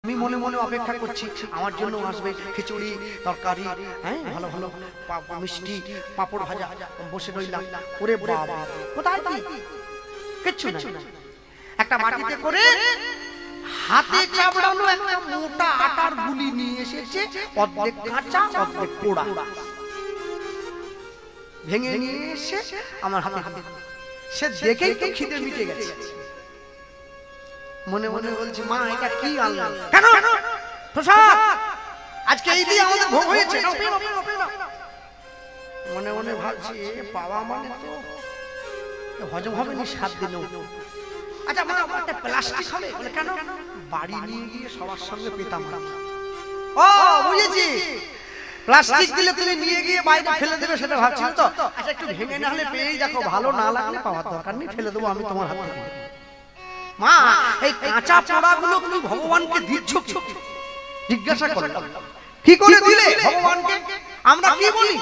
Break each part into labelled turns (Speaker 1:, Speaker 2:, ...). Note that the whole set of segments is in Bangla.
Speaker 1: আমি মনে মনে অপেক্ষা করছি আমার জন্য আসবে খিচুড়ি তরকারি, হ্যাঁ ভালো ভালো মিষ্টি পাঁপড় ভাজা। বসে রইলাম, ওরে বাবা কোথায় কি কিচ্ছু না। একটা বাটিতে করে হাতে চাবড়ানো একটা মোটা আটার গুলি নিয়ে এসেছে, অর্ধেক কাঁচা অর্ধেক পোড়া, ভেঙে নিয়ে এসে আমার হাতে হাতে। সে দেখেই তো খিদে মিটে গেছে। মনে মনে বলছি মা এটা কি আনলাম? কেন প্রসাদ আজকে এই দিয়ে আমাদের ভোগ হয়েছে। মনে মনে ভাবছি বাবা মানে তো হজম হবে না 7 দিনেও। আচ্ছা মা একটা প্লাস্টিক হবে? বলে কেন? বাড়ি নিয়ে গিয়ে সবার সঙ্গে পেতাম না। ও বুঝেছি, প্লাস্টিক দিলে তুমি নিয়ে গিয়ে বাইরে ফেলে দেবে সেটা ভাবছিল তো। আচ্ছা একটু ভেঙে না হলে পেয়েই দেখো, ভালো না লাগলে পাওয়ার দরকার নেই, ফেলে দেবো আমি তোমার হাত থেকে। মা এই কাঁচা পোড়াগুলো তুমি ভগবানকে দিচ্ছ কি? জিজ্ঞাসা করলাম কি করে দিলে ভগবানকে? আমরা কি বলি?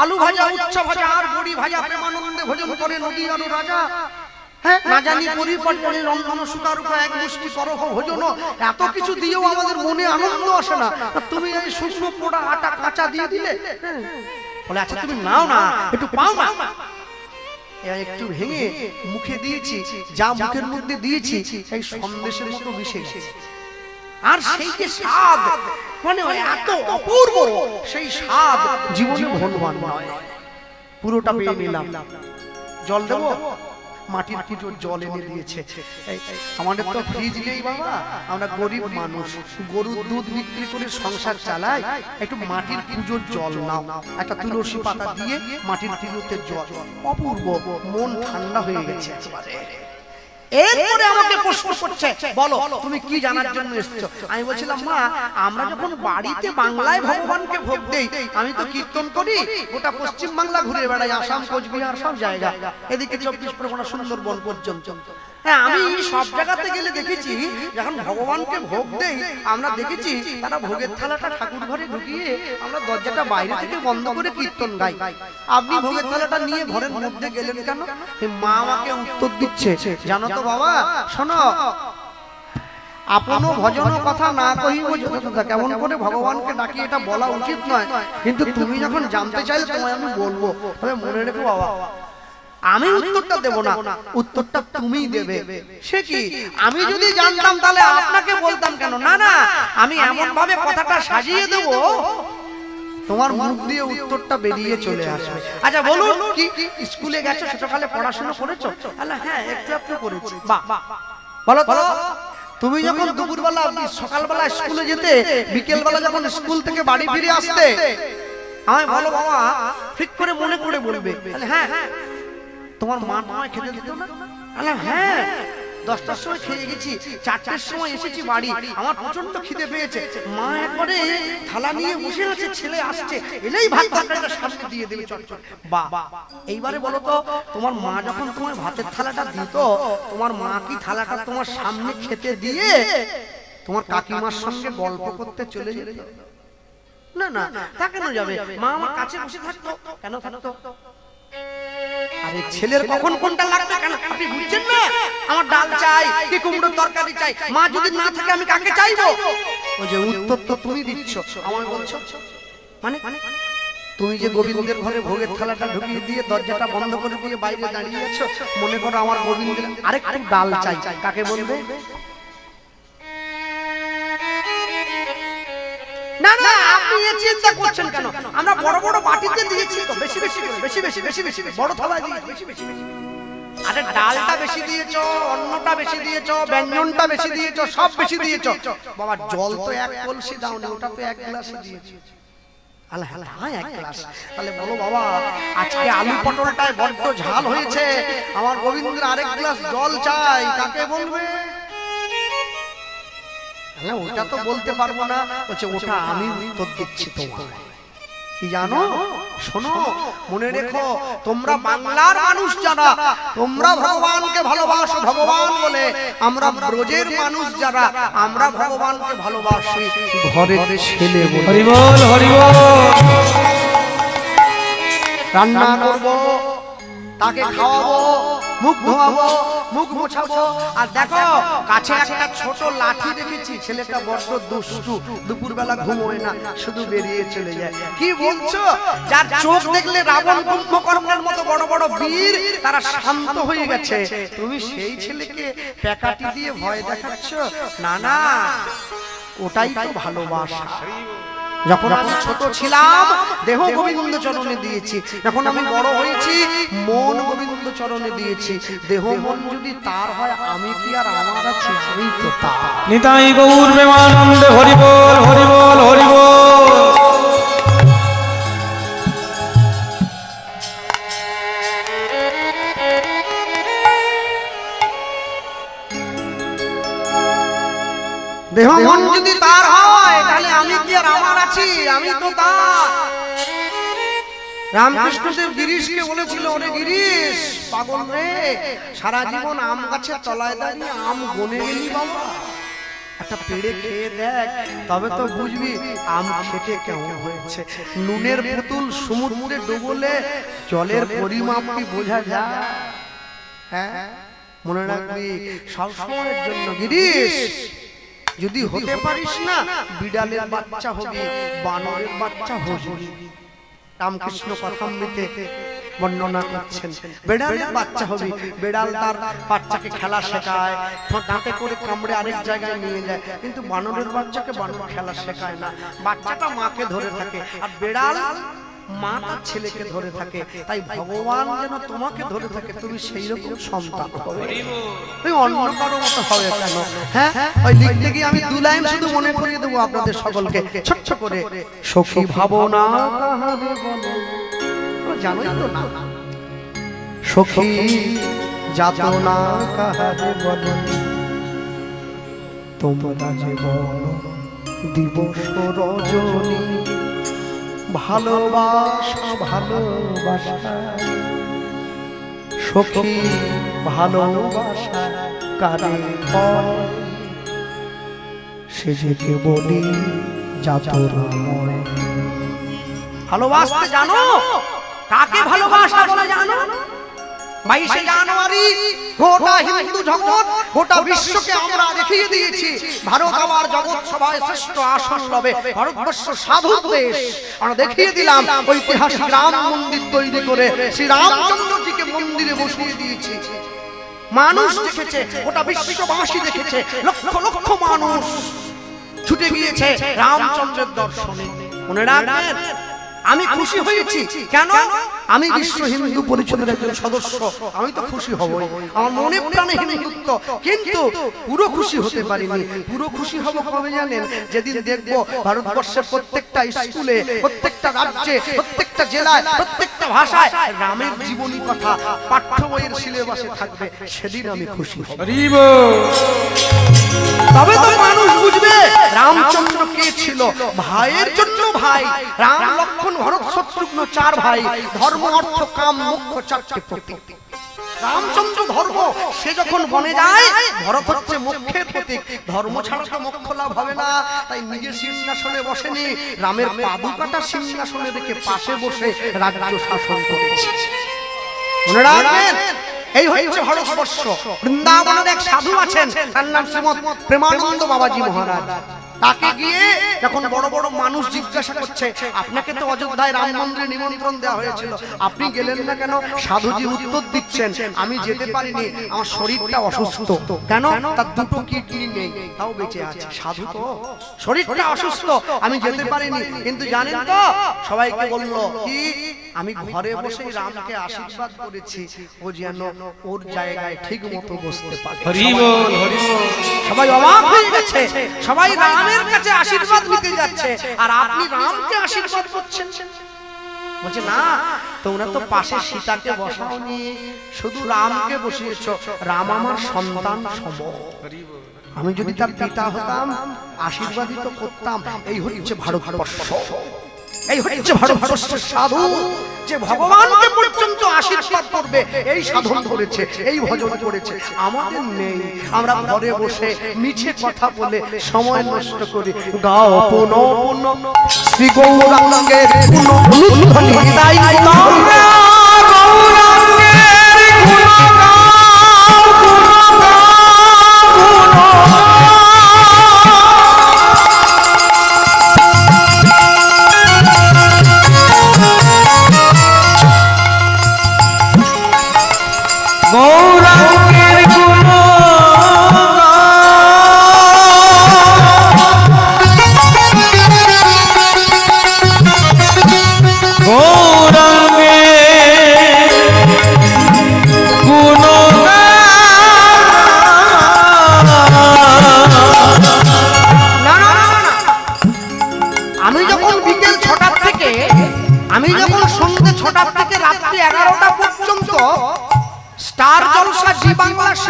Speaker 1: আলু ভাজা, উচ্চ ভাজা আর বড়ি ভাজা প্রেমানন্দে ভোজন করে নদী আর রাজা। হ্যাঁ না জানি পরিপটনে রন্ধন সুতারূপ এক মুষ্টি করহ ভোজন। এত কিছু দিয়েও আমাদের মনে আনন্দ আসে না, তুমি এই শুকনো পোড়া আটা কাঁচা দিয়ে দিলে। বলে আচ্ছা তুমি নাও না, একটু পাও না। একটু ভেঙে মুখে দিয়েছি, যা মুখের মধ্যে দিয়েছি এই সন্দেশের মতো মিশে গেছে। আর সেই যে স্বাদ, মানে এত অপূর্ব, সেই স্বাদ জীবনে ভুলবার নয়। পুরোটা পেয়ে নিলাম। জল দেবো? মাটির পুজোর জল এনে দিয়েছে। আমাদের তো ফ্রিজ নেই বাবা, আমরা গরিব মানুষ, গরুর দুধ বিক্রি করে সংসার চালাই। একটু মাটির পুজোর জল নাও, একটা তুলসী পাতা দিয়ে মাটির পুজোতে জল। অপূর্ব, মন ঠান্ডা হয়ে গেছে একেবারে। এরপরে আমাকে প্রশ্ন করছে, বলো তুমি কি জানার জন্য এসেছো? আমি বলছিলাম মা আমরা যখন বাড়িতে বাংলায় ভগবানকে ভোগ দেই, আমি তো কীর্তন করি, গোটা পশ্চিম বাংলা ঘুরে বেড়াই, আসাম কোচবিহার সব জায়গা, এদিকে 24 পরগনা সুন্দরবন পর্যন্ত। হ্যাঁ আমি সব জায়গাতে গেলে দেখেছি যখন ভগবানকে ভোগ দেই, আমরা দেখেছি তারা ভোগের থালাটা ঠাকুর ঘরে ঢুকিয়ে আমরা দরজাটা বাইরে থেকে বন্ধ করে কীর্তন গাই। আপনি ভোগের থালাটা নিয়ে ঘরের মধ্যে গেলেন কেন? মা আমাকে উত্তর দিচ্ছে, জানো তো বাবা শোনো, আপন ভজন কথা না কহিব যথাযথা। কেমন করে ভগবানকে ডাকি এটা বলা উচিত নয়, কিন্তু তুমি যখন জানতে চাইলে তোমায় আমি বলবো। তবে মনে রেখো বাবা, আমি উত্তরটা দেব না, উত্তরটা তুমিই দেবে। সে কি, আমি যদি জানতাম তাহলে আপনাকে বলতাম কেন? না না, আমি এমন ভাবে কথাটা সাজিয়ে দেব তোমার মুখ দিয়ে উত্তরটা বেরিয়ে চলে আসবে। আচ্ছা বলুন, কি স্কুলে গেছো, ছোটকালে পড়াশোনা করেছো? হ্যাঁ একটু একটু করেছি। বাহ, বলো তো তুমি যখন দুপুরবেলা সকালবেলা স্কুলে যেতে, বিকেলবেলা যখন স্কুল থেকে বাড়ি ফিরে আসতে, আমি বলো বাবা ঠিক করে মনে করে বলবে হ্যাঁ তোমার মা তোমায় খেতে দিত না? হ্যাঁ 10টার সময় খেয়ে গেছি, 4টার সময় এসেছি বাড়ি, আমার প্রচন্ড খিদে পেয়েছে, মা একবারে থালা নিয়ে বসে আছে, ছেলে আসছে, এলেই ভাত তরকারিটা সামনে দিয়ে দেবে চটচট। বাহ, এইবারে বলো তো তোমার মা যখন তোমার ভাতের থালাটা দিত, তোমার মা কি থালাটা তোমার সামনে খেতে দিয়ে তোমার কাকিমার সঙ্গে গল্প করতে চলে যেত? না না, তা কেন যাবে? মা আমার কাছে বসে থাকতো। কেন থাকতো? আরে ছেলের কখন কোনটা লাগবে কেন আপনি বুঝছেন না? আমার ডাল চাই কি কুমড়োর তরকারি চাই, মা যদি না থাকে আমি কাকে চাইবো? ওই যে উত্তর তো তুমি দিচ্ছ, আমায় বলছো মানে তুমি যে গোবিন্দের ঘরে ভোগের থালাটা ঢুকিয়ে দিয়ে দরজাটা বন্ধ করে দিয়ে বাইরে দাঁড়িয়ে আছো, মনে করো আমার গোবিন্দের আরেকটু ডাল চাই, কাকে বলবে? না না, আপনি এই চিন্তা করছেন কেন? আমরা বড় বড় বাটিতে দিয়েছি তো, বেশি বেশি করে, বেশি বেশি বেশি বেশি বড় থালায় দিয়েছি, বেশি বেশি বেশি। আরে ডালটা বেশি দিয়েছো, অন্নটা বেশি দিয়েছো, ব্যঞ্জনটা বেশি দিয়েছো, সব বেশি দিয়েছো। বাবা জল তো এক কলসি দাওনি, ওটা তো 1 গ্লাসই দিয়েছো। আল্লাহ 1 গ্লাস। তাহলে বলো বাবা আজকে আলু পটলটায় বড্ড ঝাল হয়েছে, আমার গোবিন্দের আরেক গ্লাস জল চাই, কাকে বলবে? ওটা তো বলতে পারবো না, বলছে ওটা আমি উত্তর দিচ্ছি তোমায়। কি জানো? শোনো, মনে রেখো, তোমরা বাংলার মানুষ যারা, তোমরা ভগবানকে ভালোবাসো ভগবান বলে, আমরা ব্রজের মানুষ যারা, আমরা ভগবানকে ভালোবাসি ঘরের ছেলে বলে। হরি বল হরি বল। রান্না করবো, তাকে খাওয়াবো, মুখ ধোয়াবো, মুখ মোছাবো। আর দেখো কাছে একটা ছোট লাঠি দেখেছি, ছেলেটা বড্ড দুষ্টু, দুপুরবেলা ঘুমোয় না, শুধু বেরিয়ে চলে যায়। কি বলছো? যার চোখ দেখলে রাবণ কুম্ভকর্ণের মতো বড় বড় বীর, তারা শান্ত হয়ে গেছে, তুমি সেই ছেলেকে প্যাকাটি দিয়ে ভয় দেখাচ্ছ? না না, ওটাই তো ভালোবাসা। যখন আমি ছোট ছিলাম দেহ গোবিন্দ চরণে দিয়েছি, যখন আমি বড় হয়েছি মন গোবিন্দ চরণে দিয়েছি। দেহ মন যদি তার হয়, আমি কি আর আমার আছি? আমি তো তার।
Speaker 2: নিতাই গৌর প্রেমানন্দে হরি বল হরি বল হরি বল।
Speaker 1: দেহ মন যদি তার হয়, তাহলে আমি কি আর আমার আছি? আমি তো তার। রামকৃষ্ণদেব গিরিশকে বলেছিল, ওরে গিরিশ পাগল রে, সারা জীবন আম গাছের তলায় দাঁড়িয়ে আম গনে গেলি বাবা, একটা পেড়ে খেয়ে দেখ, তবে তো বুঝবি আম খেতে কেমন হয়েছে। নুনের পুতুল সমুদ্রে ডুবলে জলের পরিমাপ কি বোঝা যায়? হ্যাঁ, মনে রাখবি সবসময়ের জন্য গিরিশ, যদি হতে পারিস না বিড়ালের বাচ্চা হবি, বানরের বাচ্চা হবি। রামকৃষ্ণ কথামৃতে বর্ণনা করছেন, বেড়ালের বাচ্চা হবি। বেড়াল তার বাচ্চাকে খেলা শেখায়, দাঁতে করে কামড়ে আরেক জায়গায় নিয়ে যায়, কিন্তু বানরের বাচ্চাকে বানর খেলা শেখায় না, বাচ্চাটা মাকে ধরে থাকে, আর বেড়াল মা তার ছেলেকে ধরে থাকে। তাই ভগবান যেন তোমাকে ধরে থাকে, তুমি সেই রকম সন্তান হবে, তুমি অন্য কারো মতো হবে কেন? হ্যাঁ, ওই লিখতে গিয়ে আমি দু লাইন শুধু মনে করিয়ে দেবো আপনাদের সকলকে ছোট্ট করে। সখী ভাবনা কাহারে বলে, জানোই তো না, সখী যাতনা কাহারে বলে, তোমরা যে বলো দিবস রজনী, ভালোবাসা ভালোবাসা, সখী ভালোবাসা কারে হয়, সে যে বলি যাতনাময়। ভালোবাসতে জানো? কাকে ভালোবাসা বলে জানো? 22শে জানুয়ারি গোটা হিন্দু জগৎ, গোটা বিশ্বকে আমরা দেখিয়ে দিয়েছি, ভারত আমার জগৎ সভায় শ্রেষ্ঠ আসন লবে, ভারতবর্ষ সাধু দেশ। আমরা দেখিয়ে দিলাম ঐতিহাসিক রাম মন্দির তৈরি করে শ্রী রামচন্দ্রজিকে মন্দিরে বসিয়ে দিয়েছি। মানুষ দেখেছে, গোটা বিশ্ববাসী দেখেছে, লক্ষ লক্ষ মানুষ ছুটে গিয়েছে রামচন্দ্রের দর্শনে। মনে রাখবেন, আমি খুশি হয়েছি। কেন? আমি বিশ্ব হিন্দু পরিষদের একজন সদস্য, আমি তো খুশি হবই, আমার মনে প্রাণে হিন্দুত্ব, কিন্তু পুরো খুশি হতে পারিনি। পুরো খুশি হব কবে জানেন? যেদিন দেখবো ভারতবর্ষের প্রত্যেকটা স্কুলে, প্রত্যেকটা রাজ্যে, প্রত্যেকটা জেলায়, প্রত্যেকটা ভাষায় রামের জীবনী কথা পাঠ্য বইয়ের সিলেবাসে থাকবে, সেদিন আমি খুশি হব। তবে তো মানুষ বুঝবে রামচন্দ্র কে ছিল। ভাইয়ের জন্য ভাই, রাম লক্ষ্মণ ভরত শত্রুঘ্ন 4 ভাই, ধর্ম অর্থ কাম মোক্ষ 4টে প্রতীক। রামচন্দ্র ধর্ম, সে যখন বনে যায়, ভরত হচ্ছে মোক্ষের প্রতীক। ধর্ম ছাড়া তো মোক্ষ লাভ হবে না, তাই নিজের সিংহাসনে বসেনি, রামের পাদুকাটা সিংহাসনে রেখে পাশে বসে রাজ্য শাসন করেছে। মনে রাখবেন, এই হচ্ছে ভারতবর্ষ। বৃন্দাবনের এক সাধু আছেন, তার নাম শ্রীমৎ প্রেমানন্দ বাবাজি মহারাজ। তাকে গিয়ে যখন বড় বড় মানুষ জিজ্ঞাসা করছে, আপনাকে তো অযোধ্যায় রাম মন্দিরে নিমন্ত্রণ দেওয়া হয়েছিল, আপনি গেলেন না কেন? সাধুজি উত্তর দিচ্ছেন, আমি যেতে পারিনি, আমার শরীরটা অসুস্থ। কেন? তার দুটো কিডনি নেই, তাও বেঁচে আছে। সাধু তো, শরীরটা অসুস্থ, আমি যেতে পারিনি। কিন্তু জানেন তো, সবাইকে বলল কি, আমি ঘরে বসে রামকে আশীর্বাদ করেছি, ও যেন ওর জায়গায় ঠিক মতো বসতে পারে।
Speaker 2: হরি বল হরি বল।
Speaker 1: সবাই অবাক হয়ে গেছে, সবাই রামের কাছে আশীর্বাদ নিতে যাচ্ছে, আর আপনি রামকে আশীর্বাদ করছেন। বলছে না, তোমরা তো পাশে সীতাকে বসাওনি, শুধু রামকে বসিয়েছো। রাম আমার সন্তান সম, আমি যদি তার পিতা হতাম আশীর্বাদিত করতাম। এই হচ্ছে ভারতবর্ষ, এই হচ্ছে ভারতবর্ষের সাধু, যে ভগবানকে পর্যন্ত আশীর্বাদ করবে, এই সাধন করেছে, এই ভজন করেছে। আমাদের নেই, আমরা ঘরে বসে মিছে কথা বলে সময় নষ্ট করি। গাও পুন পুন শ্রী গৌরাঙ্গের পুন অনুধ্বনি গাই, তোমরা গৌরাঙ্গের গুণ গাও।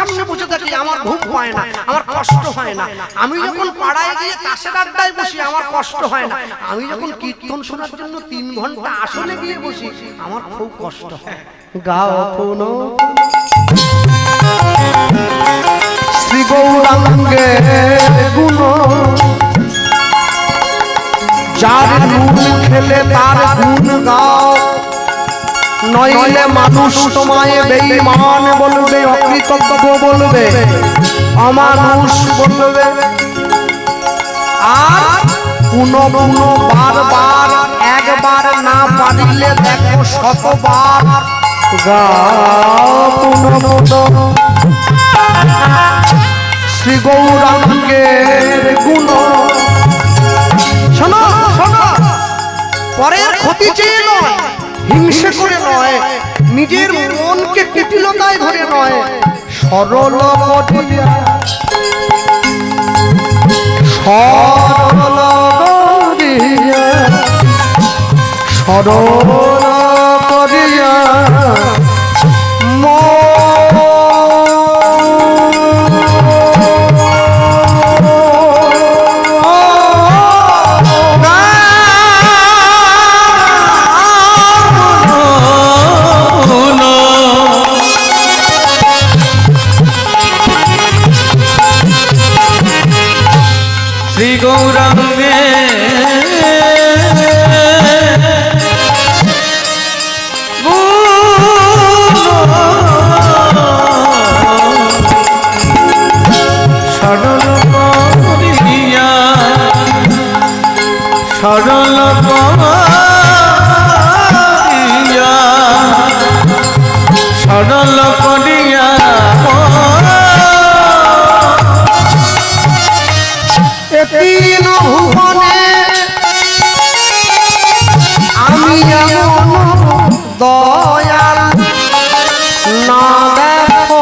Speaker 1: সামনে বসে থাকি আমার ঘুম হয় না, আমার কষ্ট হয় না। আমি যখন পাড়ায় গিয়ে তাসের আড্ডায় বসি আমার কষ্ট হয় না। আমি যখন কীর্তন শোনার জন্য 3 ঘন্টা আসনে গিয়ে বসি আমার খুব কষ্ট হয়। গাও পুনো শ্রী গৌরাঙ্গের গুণ, যার নুন খেলে তার গুণ গাও, নইলে মানুষ তোমায় বেঈমান বলবে, অকৃতজ্ঞ বলবে, অমানুষ বলবে। আর পুনো পুনো বারবার, একবার না পারিলে দেখো শতবার গাও পুনো পুনো শ্রী গৌরাঙ্গের গুণ। শোনো শোনো, পরের ক্ষতি চেয়ে নয়, হিংসে করে নয়, নিজের মনকে কুটিলতায় ধরে নয়, সরল করিয়া সরল করিয়া সরল করিয়া
Speaker 2: শ্রী গৌরাঙ্গে সরল করিয়া সরল করিয়া সরল করিয়া
Speaker 1: তিন ভুবনে আমি এমন দয়াল না দেখো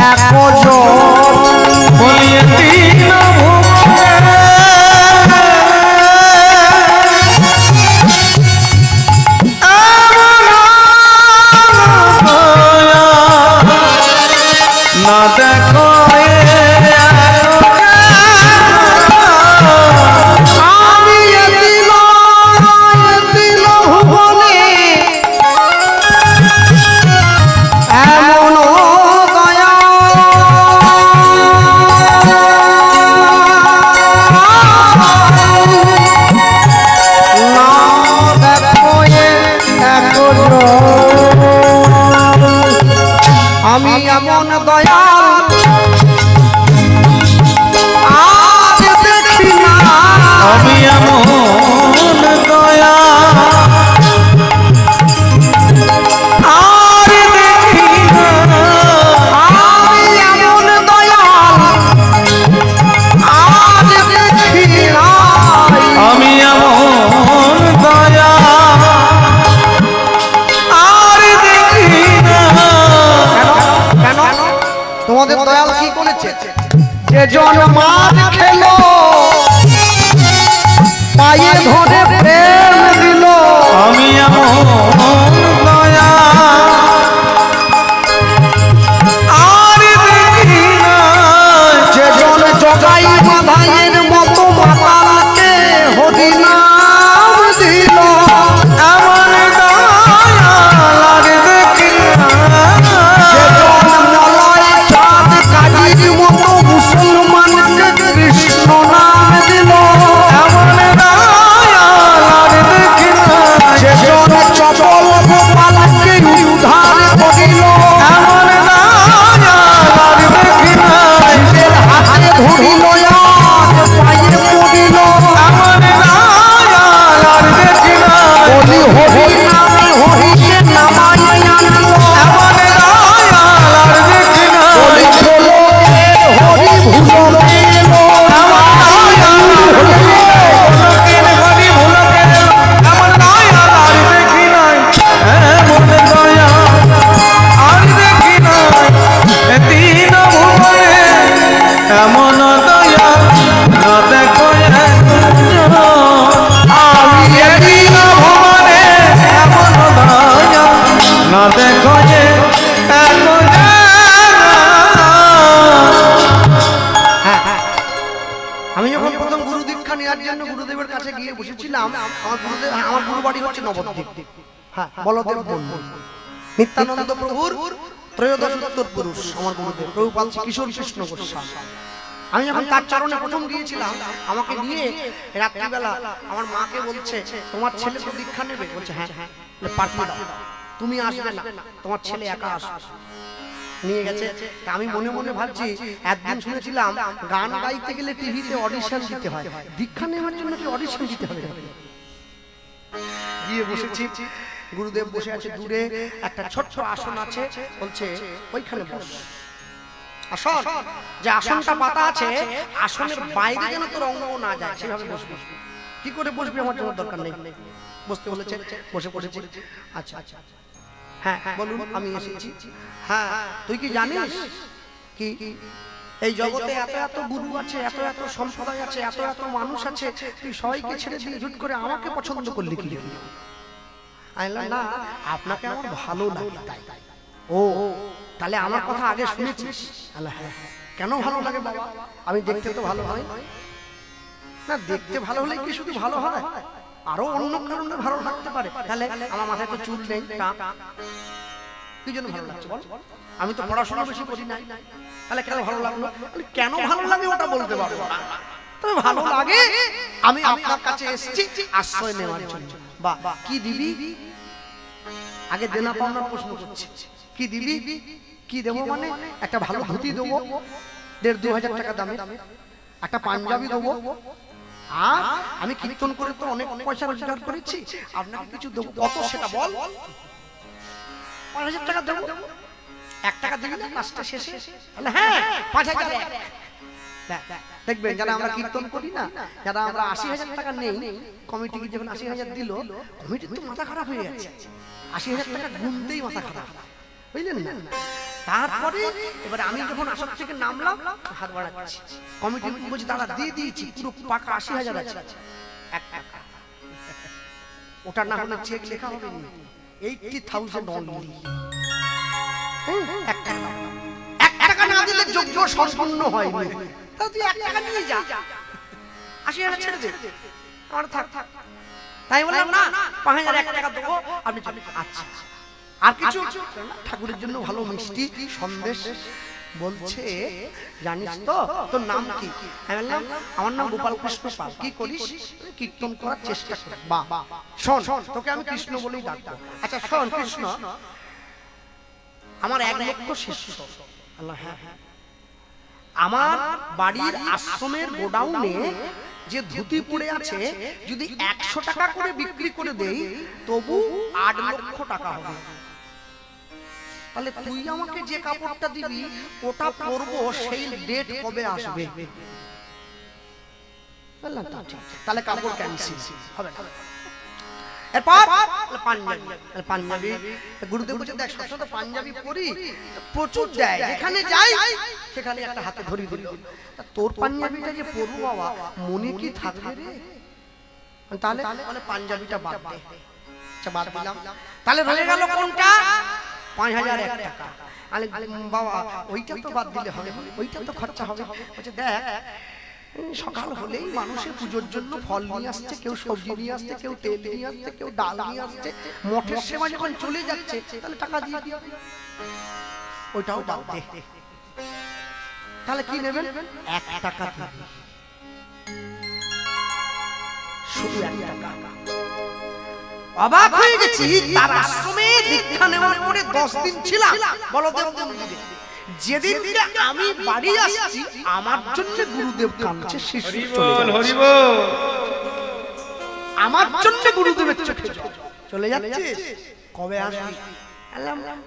Speaker 1: একজন,
Speaker 2: বলিয়ে তিন ভুবনে না দেখো
Speaker 1: আমি এমন দয়াল আর দেখি না,
Speaker 2: আমি এমন দয়া আর দেখি না,
Speaker 1: আমি এমন দয়াল আর দেখি না,
Speaker 2: আমি এমন দয়া আর দেখি না।
Speaker 1: কেন তোমাদের দয়াল কি করেছে? যে জন মাছ খেলো পায়ে ধরে প্রেম দিল,
Speaker 2: আমি এমন দয়া আর দেখি না।
Speaker 1: যে জন জগাই বাধাইয়ের মতো মাতালকে হরিনাম দিল,
Speaker 2: এমন দয়া আর দেখি না।
Speaker 1: যে জন মলয় চাঁদ কাজীর মতো মুসলমানকে যখন প্রথম গুরু দীক্ষা নেওয়ার জন্য গুরুদেবের কাছে গিয়ে বসেছিলাম, আমার গুরু বাড়ি হচ্ছে নবদ্বীপ। হ্যাঁ, বলদেব বন্ধু নিত্যানন্দ প্রভুর ত্রয়োদশ উত্তর পুরুষ আমার গুরুদেব প্রভুপাদ কিশোর কৃষ্ণ গোস্বামী। আমি যখন তার চরণে প্রথম গিয়েছিলাম, আমাকে নিয়ে রাত্রিবেলা আমার মাকে বলছে, তোমার ছেলে তো দীক্ষা নেবে। বলছে হ্যাঁ, পাঠিয়ে দাও, তুমি আসবে না, তোমার ছেলে একা আসবে। নিয়ে গেছে। আমি মনে মনে ভাবছি, একদিন শুনেছিলাম গান গাইতে গেলে টিভিতে অডিশন দিতে হয়, দীক্ষা নেওয়ার জন্য কি অডিশন দিতে হবে? গিয়ে বসেছি, গুরুদেব বসে আছে দূরে, একটা ছোট্ট আসন আছে, বলছে ওইখানে বস। আসন, যে আসনটা পাতা আছে, আসনের বাইরে যেন তোর অঙ্গ না যায় সেভাবে বসবি। কি করে বসবি আমার জন্য দরকার নেই, বসতে বলেছে, বসে পড়েছি। আচ্ছা আচ্ছা, হ্যাঁ বলুন, আমি এসেছি। হ্যাঁ, তুই কি জানিস কি এই জগতে এত এত গুরু আছে, এত এত সম্প্রদায় আছে, এত এত মানুষ আছে, তুই সবাইকে ছেড়ে দিয়ে ঝুট করে আমাকে পছন্দ করলি কি? না, আপনাকে আমার ভালো লাগে তাই। ও, তাহলে আমার কথা আগে শুনেছিস? হ্যাঁ। কেন ভালো লাগে বাবা? আমি দেখতে তো ভালো হয় না, দেখতে ভালো হলে কি শুধু ভালো হয়, আরো অন্য কারণে ভালো লাগতে পারে। তাহলে আমার মাথায় তো চুল নেই, কি জন্য ভালো লাগছে বল? আমি তো পড়াশোনা বেশি করি নাই, তাহলে কেন ভালো লাগলো? কেন ভালো লাগে ওটা বলতে পারবো না, তবে ভালো লাগে। আমি আপনার কাছে এসেছি আশ্রয় নেওয়ার জন্য। বা কি দিবি? আগে দেনা পাওনার প্রশ্ন করছি, কি দিবি? কি দেবো মানে, একটা ভালো ধুতি দেবো 1,500-2,000 টাকা দামে, একটা পাঞ্জাবি দেবো, আর আমি কীর্তন করে তো অনেক পয়সা রোজগার করেছি, আপনাকে কিছু দেবো। কত সেটা বল? 5,000 টাকা দেবো। 1 টাকা দিবি না লাস্টে শেষে? হ্যাঁ, 5,000। দেখবেন যারা আমরা কীর্তন করি না, যারা আমরা 80,000 টাকা নেই, কমিটি যখন 80,000 দিল, কমিটির তো মাথা খারাপ হয়ে যাচ্ছে। 80,000 টাকা গুনতেই মাথা খারাপ, বুঝলেন না? তারপরে এবার আমি যখন আসর থেকে নামলাম, হাত বাড়াচ্ছি, কমিটি বলছি দাদা দিয়ে দিয়েছি, পুরো পাকা 80,000 আছে। 1 টাকা ওটা না হলে চেক লেখা হবে না, 80,000 অনলি। 1 টাকা না দিলে যোগ্য সম্পন্ন হয়নি, তাও তুই 1 টাকা নিয়ে যা, 80,000 ছেড়ে দে, আমার থাক। তাই বললাম না, 5,000 1 টাকা দেবো, আপনি আচ্ছা। আর কিছু ঠাকুরের জন্য ভালো মিষ্টি সন্দেশ। বলছে জানিস তো তোর নাম কি? আমি বললাম আমার নাম গোপাল কৃষ্ণ পাল। কি করিস? কীর্তন করার চেষ্টা করি। বাহ, শোন, তোকে আমি কৃষ্ণ বলেই ডাকবো। আচ্ছা শোন কৃষ্ণ, আমার 1 লক্ষ শিষ্য। আল্লাহ, হ্যাঁ, আমার বাড়ির আশ্রমের গোডাউনে যে ধুতি পড়ে আছে, যদি 100 টাকা করে বিক্রি করে দেই, তবু 8 লক্ষ টাকা হবে। তাহলে তুই আমাকে যে কাপড়টা দিবি, ওটা পরবো, সেই ডেট কবে আসবে? বললাম তাহলে কাপড় ক্যান্সেল হবে না। এরপর পাঞ্জাবি, গুরুদেব বলছে দেখ সবসময় পাঞ্জাবি পরি, প্রচুর দেয়, যেখানে যাই সেখানে একটা হাতে ধরি দিল। তোর পাঞ্জাবিটা যে পরবো বাবা, মনে কি থাকবে রে? তাহলে পাঞ্জাবিটা বাদ দে। আচ্ছা বাদ দিলাম, তাহলে রয়ে গেল কোনটা? 5,001 টাকা। আরে বাবা, ওইটা তো বাদ দিলে হবে, ওইটা তো খরচা হবে। বলছে দেখ, সকাল হলেই মানুষের পুজোর জন্য ফল নিয়ে আসছে, কেউ সবজি নিয়ে আসছে, কেউ তেল নিয়ে আসছে, কেউ ডাল নিয়ে আসছে, মঠের সেবা যখন চলে যাচ্ছে, তাহলে টাকা দিয়ে দিও, ওইটাও বাদ দে। তাহলে কি নেবেন? 1 টাকা দিবি, শুধু 1 টাকা। অবাক হয়ে গেছি, তার আশ্রমে দীক্ষা নেওয়ার পরে 10 দিন ছিলাম বলদেব মন্দিরে। যেদিন আমি বাড়ি আসছি, আমার জন্য গুরুদেব কাঁদছে, শিষ্য চলে যাচ্ছে, আমার জন্য গুরুদেবের চোখে চলে যাচ্ছে। কবে আসবি?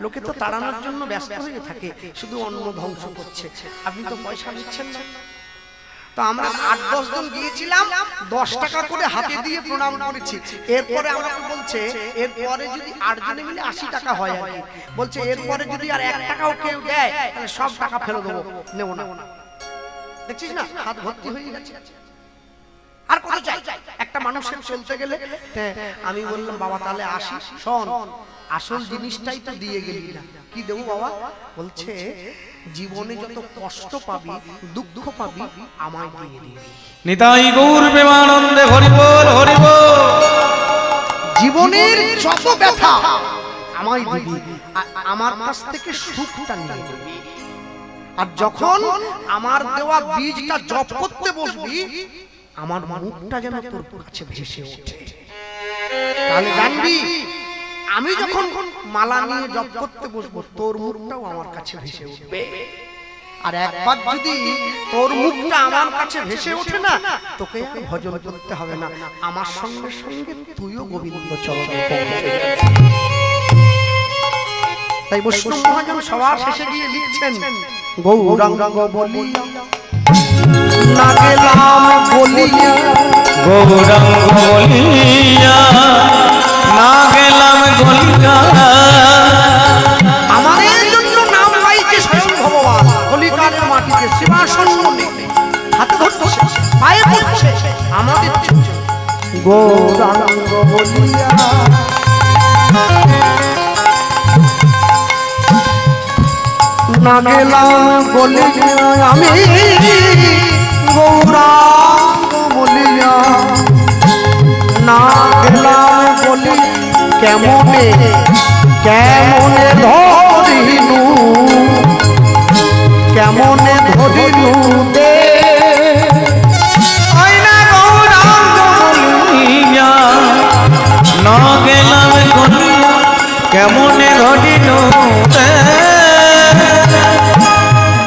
Speaker 1: লোকে তো তাড়ানোর জন্য ব্যস্ত হয়ে থাকে, শুধু অন্ন ধ্বংস করছে, আপনি তো পয়সা নিচ্ছেন না। তো আমরা 8-10 জন গিয়েছিলাম, 10 টাকা করে হাতে দিয়ে প্রণাম করেছি। এরপরে আমাকে বলছে, এরপরে যদি 8 জনে মিলে 80 টাকা হয় আর কি, বলছে এরপরে যদি আর 1 টাকাও কেউ দেয়, তাহলে সব টাকা ফেলে দেবো, নেব না। দেখছিস না, হাত ভর্তি হয়ে গেছে। আর কত চাই? 1 একটা মানুষের চলতে গেলে আমি বললাম বাবা তাহলে আসি, শোন আসল জিনিসটাই তো দিয়ে গেলি না, কি দেবো বাবা? বলছে জীবনে যত কষ্ট পাবি দুঃখ পাবি আমায় দিয়ে দিবি।
Speaker 2: নিতাই গৌর প্রেমানন্দে হরি বল হরি বল।
Speaker 1: জীবনের যত ব্যথা আমায় দিবি, আমার কাছ থেকে সুখটা নিয়ে নিবি। আর যখন আমার দেওয়া বীজটা জপ করতে বসবি আমার মুখটা যেন তোর কাছে ভেসে ওঠে, তাহলে জানবি আমি যখন মালা নিয়ে জপ করতে বসবো তোর মুখটাও আমার কাছে ভেসে উঠবে। আর একবার যদি তোর মুখটা আমার কাছে ভেসে ওঠে না, তোকে আর ভজন করতে হবে না, আমার সঙ্গে সঙ্গে তুইও গোবিন্দ চরণে পৌঁছে যাবি। তাই বৈষ্ণব মহাজন সবার শেষে গিয়ে লিখছেন গৌরাঙ্গ বলিয়া না গেলাম বলিয়া,
Speaker 2: গৌরাঙ্গ বলিয়া না গেলাম গলিয়া।
Speaker 1: আমাদের জন্য নাম পাইছে স্বয়ং ভগবান কলিকালের মাটিতে সিংহাসন মনে হাতে ধরছে পায়ে পড়ছে আমাদের জন্য। গৌরাঙ্গ বলিয়া না গেলাম বলিয়া, আমি গৌরাঙ্গ বলিয়া না গেলাম বলি, কেমনে কেমনে ধরিনু কেমনে ধরিনু দে
Speaker 2: আইনা গৌরাঙ্গ বলিয়া না গেলাম গলিয়া, কেমনে ধরিল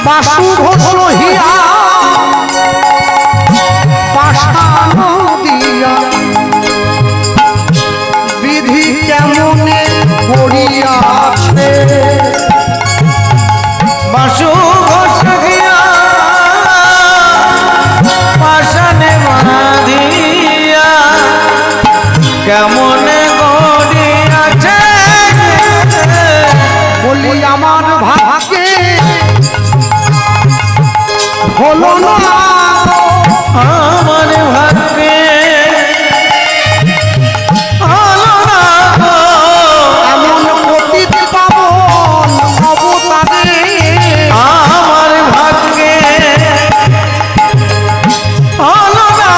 Speaker 1: বাসু ঘোষিয়া পাষাণ দিয়া বিধি কেমনে করিয়াছে।
Speaker 2: বাসু ঘোষ গিয়া পাশানে বাঁধিয়া কেমনে গড়িয়াছে।
Speaker 1: বলি আমার ভাগ্যে হলো না,
Speaker 2: আমার ভাগ্যে হলো না
Speaker 1: এমন পতিত পাবন অবতারে।
Speaker 2: আমার ভাগ্যে হলো না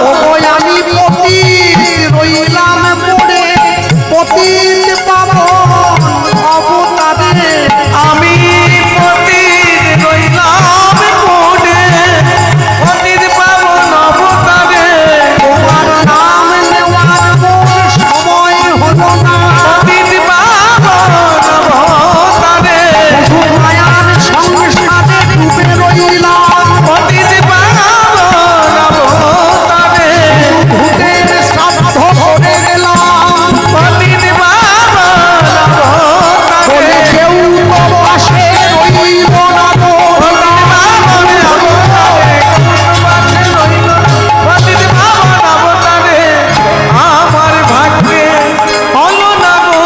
Speaker 1: ওগো আমি পতিত রইলাম পড়ে, পতিত পাবন অবতারে।
Speaker 2: আমি পতিত রইলাম পড়ে, পতিত পাবন অবতারে।
Speaker 1: তোমার নাম নেওয়ার মোর সময় হলো না,
Speaker 2: পতিত পাবন অবতারে।
Speaker 1: মায়ার সংসারে ডুবে রইলাম,
Speaker 2: পতিত পাবন অবতারে।
Speaker 1: ভূতের শ্রাদ্ধ করে গেলাম।
Speaker 2: পতিত পাবন অবতারে।
Speaker 1: বলে কেউ তো পাশে রইল না গো,
Speaker 2: আমার ভাগ্যে হলো না গো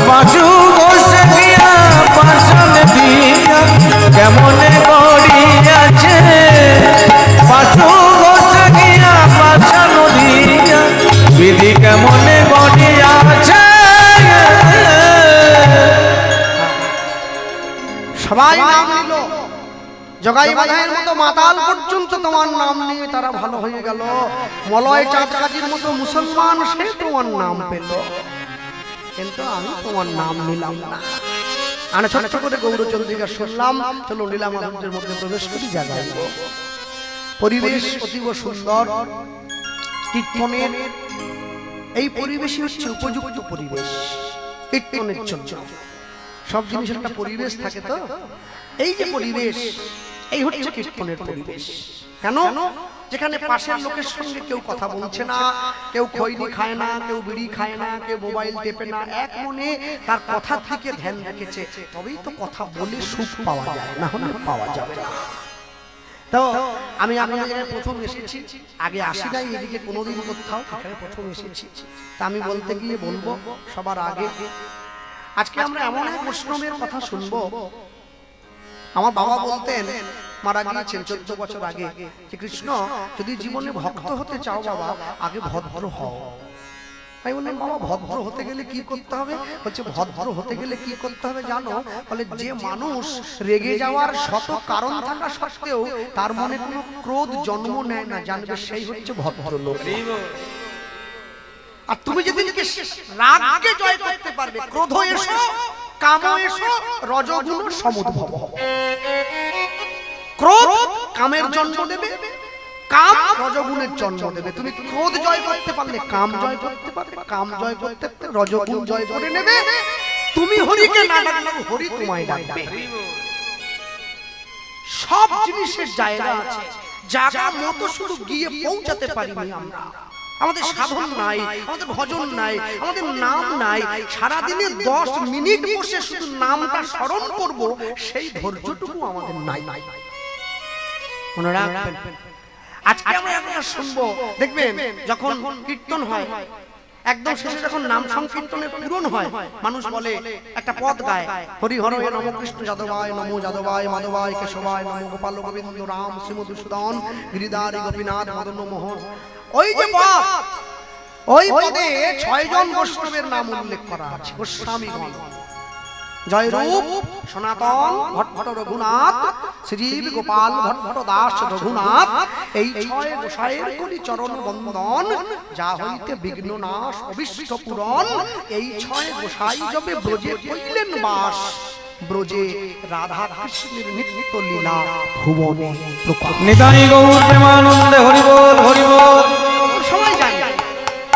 Speaker 2: বাসু বসে দিয়া পাশান দিয়া কেমনে গড়িয়াছে। বাসু বসে দিয়া পাশান দিয়া বিধি কেমনে গড়িয়াছে।
Speaker 1: সবাই নাম নিল, জগাই বাধাইয়ের মতো মাতাল পর্যন্ত তোমার নাম নিয়ে তারা ভালো হয়ে গেল। মলয় চাঁদ কাজীর মতো মুসলমান সে তোমার নাম পেল, কিন্তু আমি তোমার নাম নিলাম না। আমি ছোট্ট করে গৌরচন্দ্রিকা শুনলাম, চলো লীলা মাধবের মধ্যে প্রবেশ করি, জাগাই পরিবেশ অতীব সুন্দর। কীর্তনের এই পরিবেশই হচ্ছে উপযুক্ত পরিবেশ কীর্তনের জন্য। সব জিনিসের একটা পরিবেশ থাকে, তো এই যে পরিবেশ এই হচ্ছে কীর্তনের পরিবেশ। কেন? যেখানে পাশের লোকের সঙ্গে কেউ কথা বলছে না, কেউ খৈনি খায় না, কেউ বিড়ি খায় না, কেউ মোবাইল টেপে না, এক মনে তার কথার দিকে ধ্যান রেখেছে, তবেই তো কথা বলে সুখ পাওয়া যায়, না হলে পাওয়া যাবে না। তো আমি আপনাদের এখানে প্রথম এসেছি, আগে আসি নাই এদিকে কোনোদিন কোথাও, এখানে প্রথম এসেছি। তা আমি বলতে গিয়ে বলবো সবার আগে, আজকে আমরা এমন এক বৈষ্ণবের কথা শুনবো। আমার বাবা বলতেন মারা গিয়েছেন 14 বছর আগে, যে কৃষ্ণ যদি জীবনে ভক্ত হতে চাও বাবা আগে ভদ্র হও। আমি বললাম বাবা ভদ্র হতে গেলে কি করতে হবে? বলছে ভদ্র হতে গেলে কি করতে হবে জানো? বলে যে মানুষ রেগে যাওয়ার শত কারণ থাকা সত্ত্বেও তার মনে কোনো ক্রোধ জন্ম নেয় না, জানবে সেই হচ্ছে ভদ্রলোক। আর তুমি যেদিনকে রাগকে জয় করতে পারবে, ক্রোধ এসো কাম এসো রজগুণ সমুদ্ভব, ক্রোধ কামের জন্ম দেবে, কাম রজগুণের জন্ম দেবে। তুমি ক্রোধ জয় করতে পারলে কাম জয় করতে পারবে, কাম জয় করতে পারলে রজগুণ জয় করে নেবে। তুমি হরিকে না ডাকলে হরি তোমায় ডাকবে। সব জিনিসের জায়গা আছে, জায়গা মতো শুধু গিয়ে পৌঁছাতে পারিনি আমরা। আমাদের সাধন নাই, আমাদের ভজন নাই, আমাদের নাম নাই। সারা দিনে 10 মিনিট বসে শুধু নামটা স্মরণ করব, সেই ধৈর্যটুকু আমাদের নাই। মনে রাখবেন, আজকে আমরা আপনারা শুনবো, দেখবেন যখন কীর্তন হয় একদম শেষে যখন নাম সংকীর্তনের পূরণ হয়, মানুষ বলে একটা পদ গায়, হরি হর হে নমঃ কৃষ্ণ যাদবায় নমো যাদবায় মাধবায় কেশবায় নমো গোপাল গোবিন্দ রাম শ্রীমধুসূদন গিরিধারী গোপীনাথ মদন মোহন। ওই যে পদ, ওই পদে 6 জন বৈষ্ণবের নাম উল্লেখ করা আছে। গোস্বামীগণ জয়রূপ সনাতন ভট্ট রঘুনাথ শ্রীজীব গোপাল ভট্ট দাস রঘুনাথ, এই 6 গোসাইয়ের করি চরণ বন্দন, যা হইতে বিঘ্ন নাশ অবিষ্ট পূরণ। এই 6 গোসাই যবে ব্রজে কইলেন বাস, ব্রজে রাধা কৃষ্ণের নিত্য লীলা ভুবনে প্রকাশ।
Speaker 2: নিতাই গৌর প্রেমানন্দে হরি বল হরি বল।
Speaker 1: সবাই জানে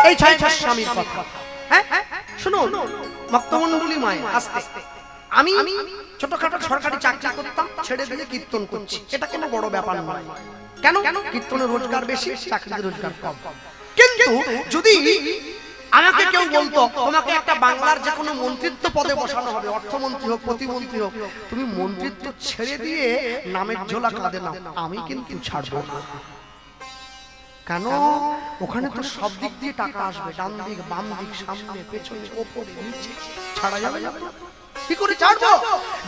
Speaker 1: এই 6 গোস্বামীর কথা। হ্যাঁ শুনুন ভক্তমণ্ডলী মায়, আস্তে আমি ছোটখাটো সরকারি চাকরি করতাম, ছেড়ে দিয়ে কীর্তন করছি, এটা কোনো বড় ব্যাপার নয়। কেন? কীর্তনের রোজগার বেশি, চাকরির রোজগার কম। কিন্তু যদি আমাকে কেউ বলতো তোমাকে একটা বাংলার যে কোনো মন্ত্রিত্ব পদে বসানো হবে, অর্থমন্ত্রী হোক প্রতিমন্ত্রী হোক, তুমি মন্ত্রিত্ব ছেড়ে দিয়ে নামের ঝোলা কাঁধে নাও, আমি কিন্তু ছাড়বো না। কেন? ওখানে তো সব দিক দিয়ে টাকা আসবে, ডান দিক বাম দিক সামনে পেছনে ওপরে নিচে, ছাড়া যাবে না। কি করে ছাড়বো?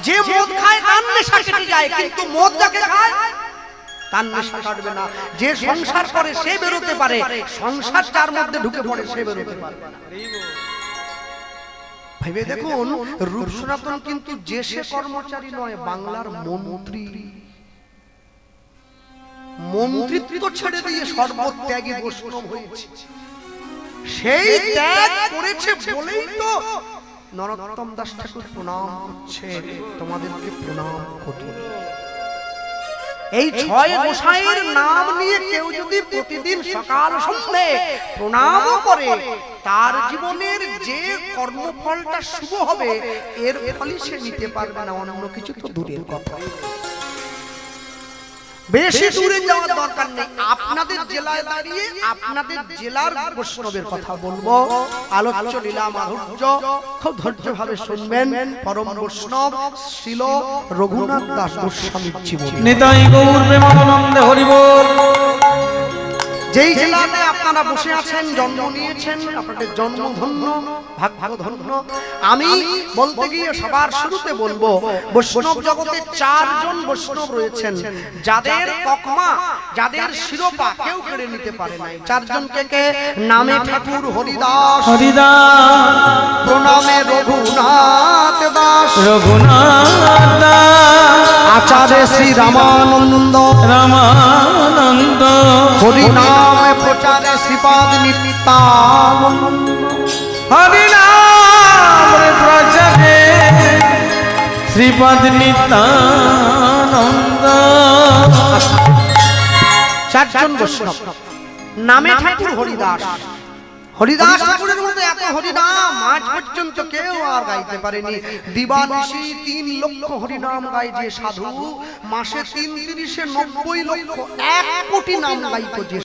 Speaker 1: যে মদ খায় তার নেশা কেটে যায়, কিন্তু মদ যাকে খায় তার নেশা কাটবে না। যে সংসার করে সে বেরোতে পারে, সংসার যার মধ্যে ঢুকে পড়ে সে বেরোতে পারে না। ভেবে দেখুন, রূপ সনাতন কিন্তু যে সে কর্মচারী নয়, বাংলার মন্ত্রী। মন্ত্রিত্ব ছেড়ে দিয়ে সর্বত্যাগী বৈষ্ণব হয়েছে। সেই ত্যাগ করেছে বলেই তো নরোত্তম দাস ঠাকুর প্রণাম করছে, তোমাদেরকে প্রণাম করি। এই 6 গোসাইয়ের নাম নিয়ে কেউ যদি প্রতিদিন সকাল সন্ধ্যে প্রণাম করে, তার জীবনের যে কর্মফলটা শুভ হবে এর ফলই সে নিতে পারবে না, অন্য কিছু তো দূরের কথা। বেশি দূরে যাওয়ার দরকার নেই, আপনাদের জেলায় দাঁড়িয়ে আপনাদের জেলার বৈষ্ণবের কথা বলবো। আলোচ্য লীলা মাধুর্য খুব ধৈর্যভাবে শুনবেন। পরম বৈষ্ণব শ্রীল রঘুনাথ দাস গোস্বামীর জীবনী।
Speaker 2: নিতাই গৌর প্রেমানন্দে হরি বল।
Speaker 1: যেই জেলাতে আপনারা বসে আছেন, জন্ম নিয়েছেন, আপনাদের জন্ম ধন্য, ভাগ্য ধন্য। আমি বলতে গিয়ে সবার শুরুতে বলবো, বৈষ্ণব জগতে 4 জন বৈষ্ণব রয়েছেন, যাদের তকমা, যাদের শিরোপা কেউ কেড়ে নিতে পারে না। 4 জন কে? নামে ঠাকুর হরিদাস, প্রণামে রঘুনাথ দাস, আচার্য শ্রী রামানন্দ, হরিনামে প্রচারে শ্রীপাদ নিত্যানন্দ,
Speaker 2: হরিনামে প্রচারে শ্রীপাদ নিত্যানন্দ।
Speaker 1: 4 জন বৈষ্ণব। নামে ঠাকুর হরিদাস। হরিদাস ঠাকুরের মতো এত হরিনাম আজ পর্যন্ত কেউ আর গাইতে পারেনি। দিবানিশি 3 লক্ষ হরিনাম গায় যে সাধু, মাসে 3 30 90 লক্ষ 1 কোটি নাম গাইতো যে